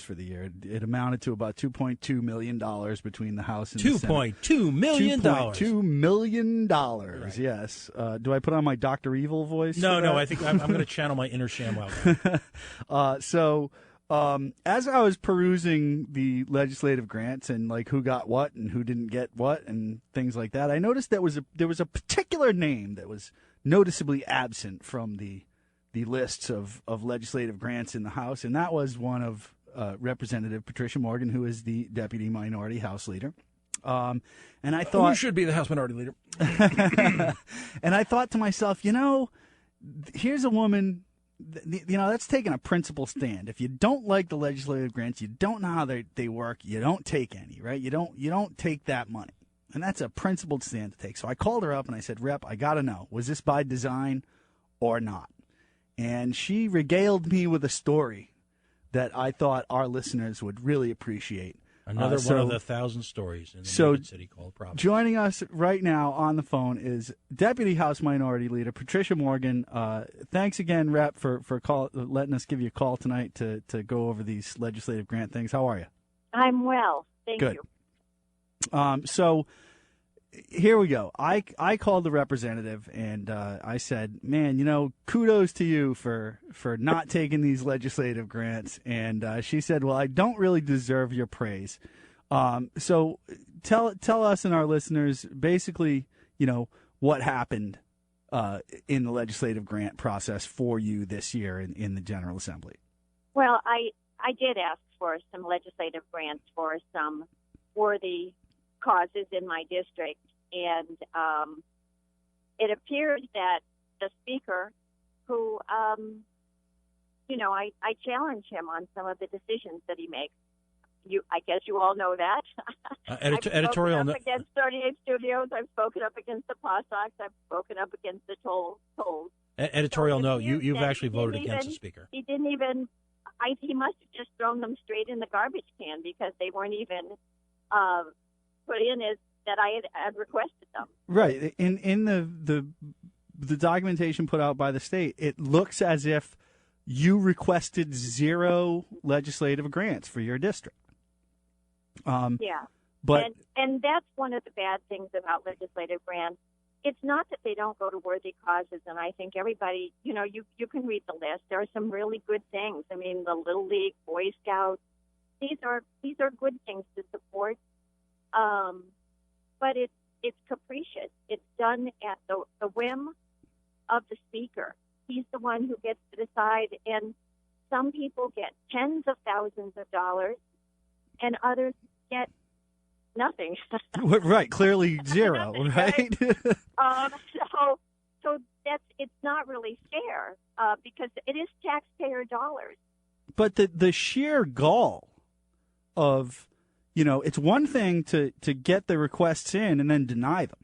for the year. It amounted to about $2.2 million between the House and the Senate. $2.2 million. $2.2 million, right. Yes. Do I put on my Dr. Evil voice? No, I think I'm going to channel my inner ShamWow guy. As I was perusing the legislative grants and like who got what and who didn't get what and things like that, I noticed there was a particular name that was noticeably absent from the lists of legislative grants in the House, and that was one of Representative Patricia Morgan, who is the Deputy Minority House Leader. And I thought you should be the House Minority Leader. And I thought to myself, here's a woman, that's taking a principled stand. If you don't like the legislative grants, you don't know how they work, you don't take any, right? You don't take that money. And that's a principled stand to take. So I called her up and I said, Rep, I got to know, was this by design or not? And she regaled me with a story that I thought our listeners would really appreciate. Another one of the 1,000 stories in the Naked City called Providence. Joining us right now on the phone is Deputy House Minority Leader Patricia Morgan. Thanks again, Rep, for letting us give you a call tonight to go over these legislative grant things. How are you? I'm well. Thank Good. you. So here we go. I called the representative and I said, man, kudos to you for not taking these legislative grants. And she said, well, I don't really deserve your praise. So tell us and our listeners basically, what happened in the legislative grant process for you this year in the General Assembly. Well, I did ask for some legislative grants for some worthy causes in my district, and it appears that the speaker, who, I challenge him on some of the decisions that he makes. I guess you all know that. Editorial. I've spoken up against 38 Studios. I've spoken up against the Pawsox. I've spoken up against the tolls. Editorial note, you've actually voted against the speaker. He didn't even, he must have just thrown them straight in the garbage can because they weren't even put in as that I had requested them. Right. In the documentation put out by the state, it looks as if you requested 0 legislative grants for your district. Yeah. But and that's one of the bad things about legislative grants. It's not that they don't go to worthy causes, and I think everybody, you can read the list. There are some really good things. I mean, the Little League, Boy Scouts, these are good things to support. But it's capricious. It's done at the whim of the speaker. He's the one who gets to decide, and some people get tens of thousands of dollars, and others get nothing. Right, clearly 0, right? So it's not really fair because it is taxpayer dollars. But the sheer gall of, it's one thing to get the requests in and then deny them.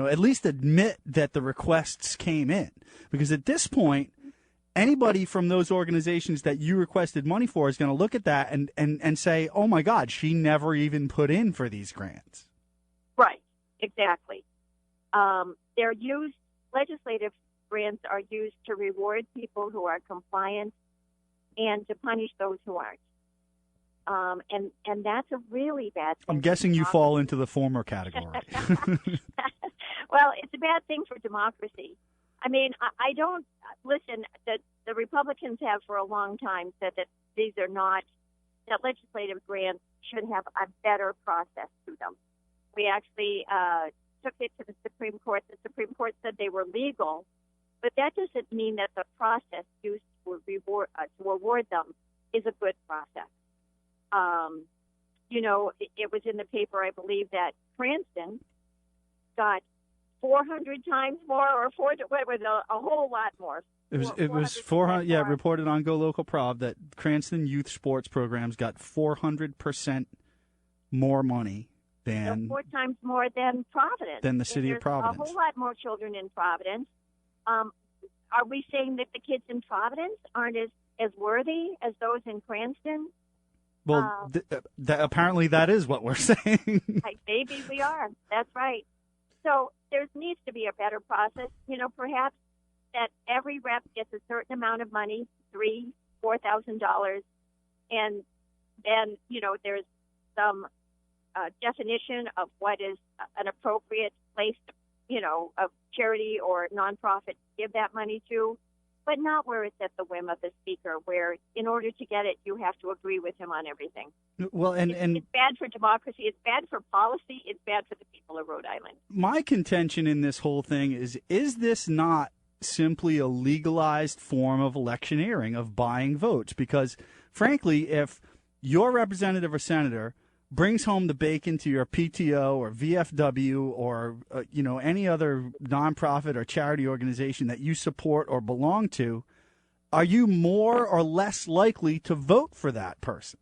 At least admit that the requests came in. Because at this point, anybody from those organizations that you requested money for is going to look at that and say, oh, my God, she never even put in for these grants. Right, exactly. They're used, legislative grants are used to reward people who are compliant and to punish those who aren't. And that's a really bad thing. I'm guessing you fall into the former category. Well, it's a bad thing for democracy. I mean, I don't listen. The Republicans have for a long time said that that legislative grants should have a better process to them. We actually took it to the Supreme Court. The Supreme Court said they were legal, but that doesn't mean that the process used to award them is a good process. It was in the paper, I believe, that Cranston got 400 times more, or a whole lot more. It was 400. Yeah, reported on Go Local Prov that Cranston youth sports programs got 400% more money than 4 times more than Providence. Than the city of Providence. A whole lot more children in Providence. Are we saying that the kids in Providence aren't as worthy as those in Cranston? Well, apparently that is what we're saying. Maybe we are. That's right. So there needs to be a better process. Perhaps that every rep gets a certain amount of money, $3,000, $4,000, and then, there's some definition of what is an appropriate place, of charity or nonprofit to give that money to, but not where it's at the whim of the speaker, where in order to get it, you have to agree with him on everything. Well, and it's bad for democracy. It's bad for policy. It's bad for the people of Rhode Island. My contention in this whole thing is this not simply a legalized form of electioneering, of buying votes? Because, frankly, if your representative or senator brings home the bacon to your PTO or VFW or any other nonprofit or charity organization that you support or belong to, are you more or less likely to vote for that person?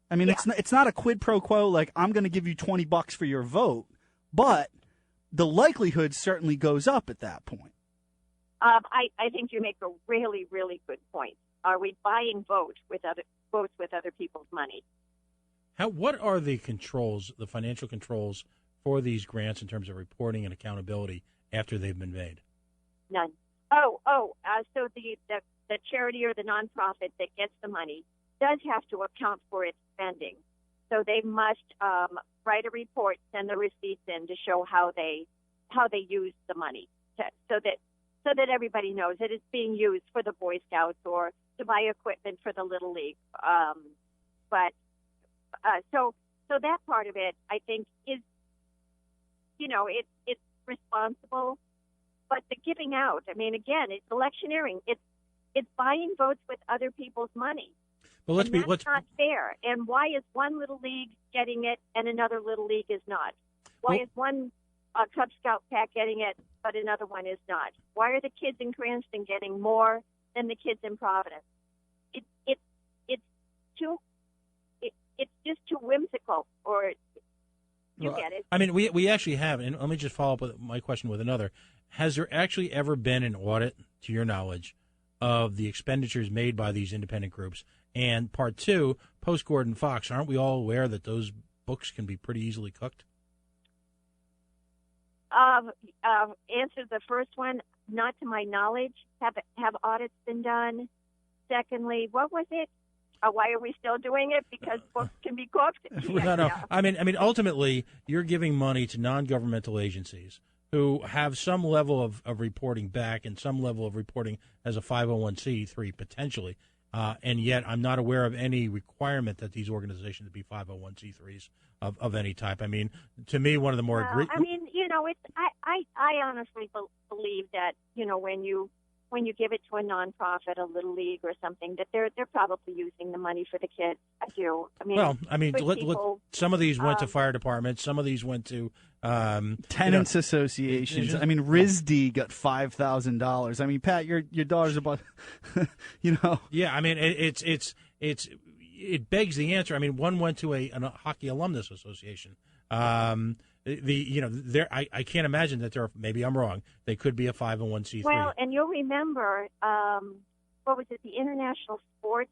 I mean, it's not a quid pro quo like I'm going to give you $20 for your vote, but the likelihood certainly goes up at that point. I think you make a really, really good point. Are we buying votes with other people's money? What are the controls, the financial controls for these grants in terms of reporting and accountability after they've been made? None. So the charity or the nonprofit that gets the money does have to account for its spending. So they must write a report, send the receipts in to show how they use the money, so that everybody knows that it's being used for the Boy Scouts or to buy equipment for the Little League. So that part of it, I think, is, it's responsible. But the giving out, I mean, again, it's electioneering. It's buying votes with other people's money. Well, that's not fair. And why is one Little League getting it and another Little League is not? Why is one Cub Scout pack getting it but another one is not? Why are the kids in Cranston getting more than the kids in Providence? It's just too whimsical, or you get it. I mean, we actually have, and let me just follow up with my question with another. Has there actually ever been an audit, to your knowledge, of the expenditures made by these independent groups? And part two, post-Gordon Fox, aren't we all aware that those books can be pretty easily cooked? Answer the first one, not to my knowledge. Have audits been done? Secondly, what was it? Why are we still doing it? Because books can be cooked? No. Yeah. I mean, ultimately, you're giving money to non-governmental agencies who have some level of reporting back and some level of reporting as a 501c3 potentially. And yet I'm not aware of any requirement that these organizations be 501c3s of any type. I mean, to me, one of the more... I honestly believe that, when you give it to a nonprofit, a Little League or something, that they're probably using the money for the kids. I do. I mean, some of these went to fire departments. Some of these went to tenants associations. I mean, RISD got $5,000. I mean, Pat, your daughter's about, Yeah, I mean, it begs the answer. I mean, one went to a hockey alumnus association. I can't imagine that maybe I'm wrong. They could be a 501c3. Well, and you'll remember, what was it, the International Sports,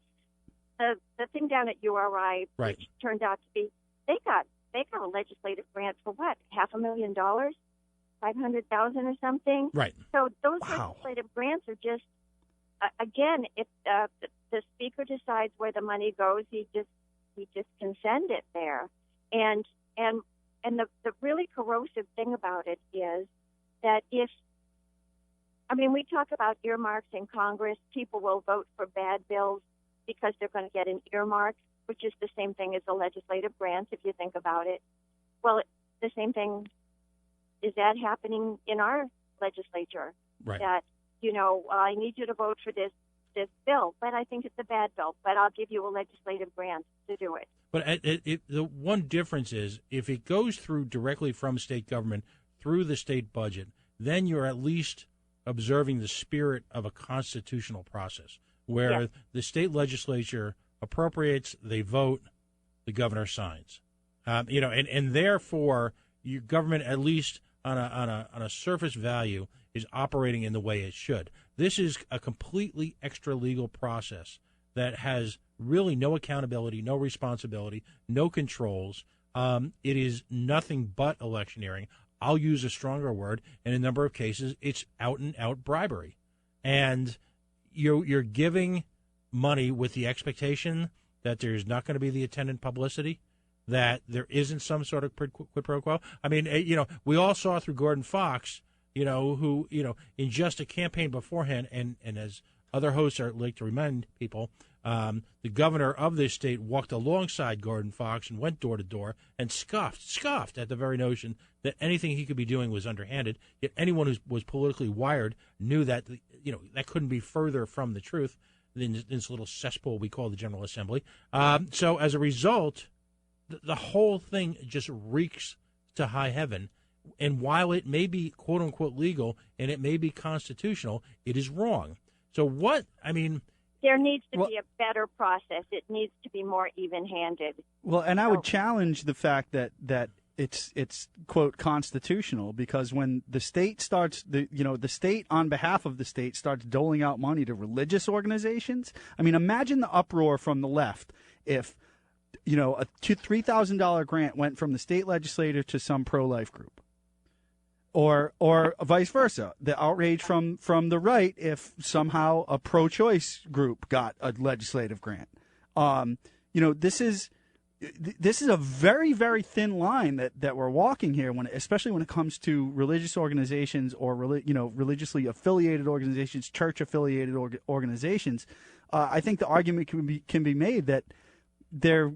the thing down at URI, right, which turned out to be, they got a legislative grant for what, $500,000, $500,000 or something. Right. So those legislative grants are just, again, if the speaker decides where the money goes, he just can send it there, and the really corrosive thing about it is that we talk about earmarks in Congress. People will vote for bad bills because they're going to get an earmark, which is the same thing as a legislative grant, if you think about it. Well, the same thing, is that happening in our legislature? Right. That, I need you to vote for this bill, but I think it's a bad bill, but I'll give you a legislative grant to do it. But the one difference is if it goes through directly from state government through the state budget, then you're at least observing the spirit of a constitutional process where the state legislature appropriates, they vote, the governor signs. And therefore your government, at least on a surface value, is operating in the way it should. This is a completely extra legal process that has really no accountability, no responsibility, no controls. It is nothing but electioneering. I'll use a stronger word. In a number of cases, it's out-and-out bribery. And you're giving money with the expectation that there's not going to be the attendant publicity, that there isn't some sort of quid pro quo? I mean, we all saw through Gordon Fox, who, in just a campaign beforehand, and as other hosts are like to remind people, the governor of this state walked alongside Gordon Fox and went door to door and scoffed at the very notion that anything he could be doing was underhanded. Yet anyone who was politically wired knew that, that couldn't be further from the truth than this little cesspool we call the General Assembly. So as a result, the whole thing just reeks to high heaven. And while it may be, quote unquote, legal and it may be constitutional, it is wrong. So there needs to be a better process. It needs to be more even-handed. Well, and I would challenge the fact that it's quote constitutional, because when the state starts, the state on behalf of the state starts doling out money to religious organizations. I mean, imagine the uproar from the left if a $3,000 grant went from the state legislature to some pro-life group. Or vice versa, the outrage from the right if somehow a pro-choice group got a legislative grant. This is a very, very thin line that we're walking here, especially when it comes to religious organizations or religiously affiliated organizations, church affiliated organizations. I think the argument can be made that they're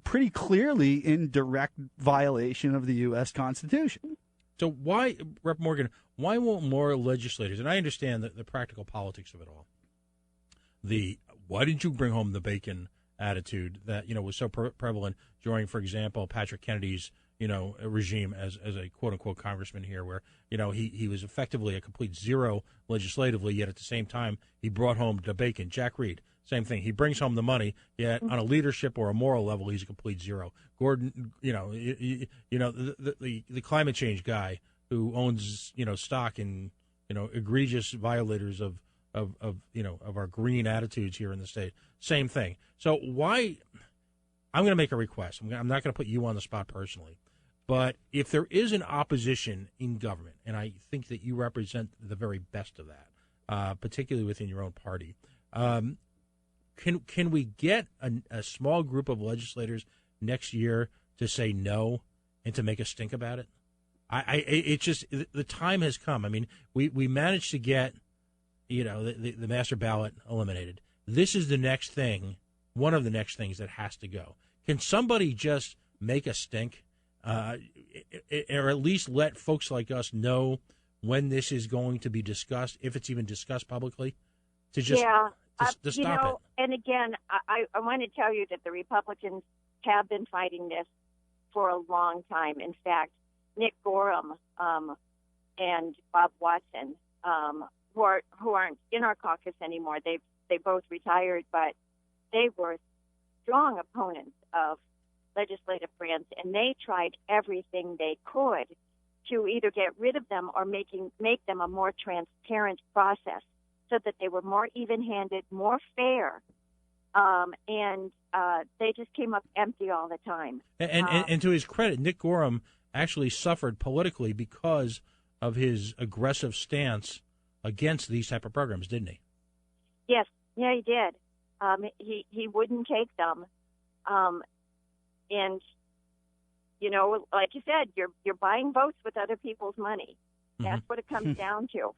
pretty clearly in direct violation of the U.S. Constitution. So why, Rep. Morgan, why won't more legislators, and I understand the practical politics of it all, why didn't you bring home the bacon attitude that, was so prevalent during, for example, Patrick Kennedy's, regime as a quote-unquote congressman here, where, he was effectively a complete zero legislatively, yet at the same time he brought home the bacon. Jack Reed, same thing. He brings home the money, yet on a leadership or a moral level, he's a complete zero. Gordon, the climate change guy who owns, stock in, egregious violators of our green attitudes here in the state. Same thing. So why? I'm going to make a request. I'm not going to put you on the spot personally, but if there is an opposition in government, and I think that you represent the very best of that, particularly within your own party. Can we get a small group of legislators next year to say no and to make a stink about it? It's just the time has come. I mean, we managed to get the master ballot eliminated. This is the next thing, one of the next things that has to go. Can somebody just make a stink, or at least let folks like us know when this is going to be discussed, if it's even discussed publicly, to just to stop it? And again, I want to tell you that the Republicans have been fighting this for a long time. In fact, Nick Gorham and Bob Watson, who aren't in our caucus anymore, they both retired, but they were strong opponents of legislative grants, and they tried everything they could to either get rid of them or make them a more transparent process so that they were more even-handed, more fair, and they just came up empty all the time. And to his credit, Nick Gorham actually suffered politically because of his aggressive stance against these type of programs, didn't he? Yes, yeah, he did. He wouldn't take them, and like you said, you're buying votes with other people's money. That's what it comes down to.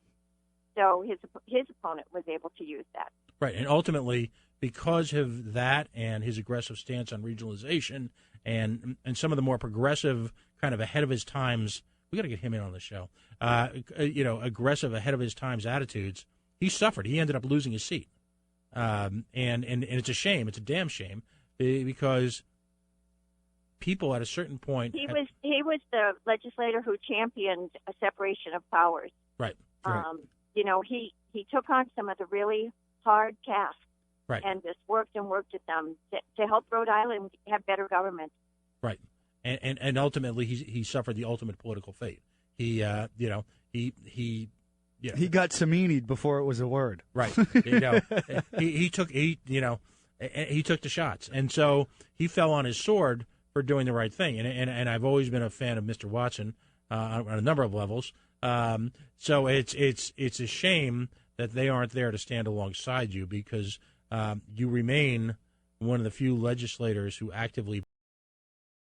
So his opponent was able to use that. Right, and ultimately, because of that and his aggressive stance on regionalization and some of the more progressive, kind of ahead of his times, we got to get him in on the show. Aggressive, ahead of his times attitudes, he suffered. He ended up losing his seat, and it's a shame. It's a damn shame because people at a certain point. He was the legislator who championed a separation of powers. Right. He took on some of the really hard tasks, right, and just worked at them to help Rhode Island have better government. Right, and ultimately he suffered the ultimate political fate. He got Samini'd before it was a word. Right. He took the shots, and so he fell on his sword for doing the right thing. And I've always been a fan of Mr. Watson on a number of levels. So it's a shame that they aren't there to stand alongside you because you remain one of the few legislators who actively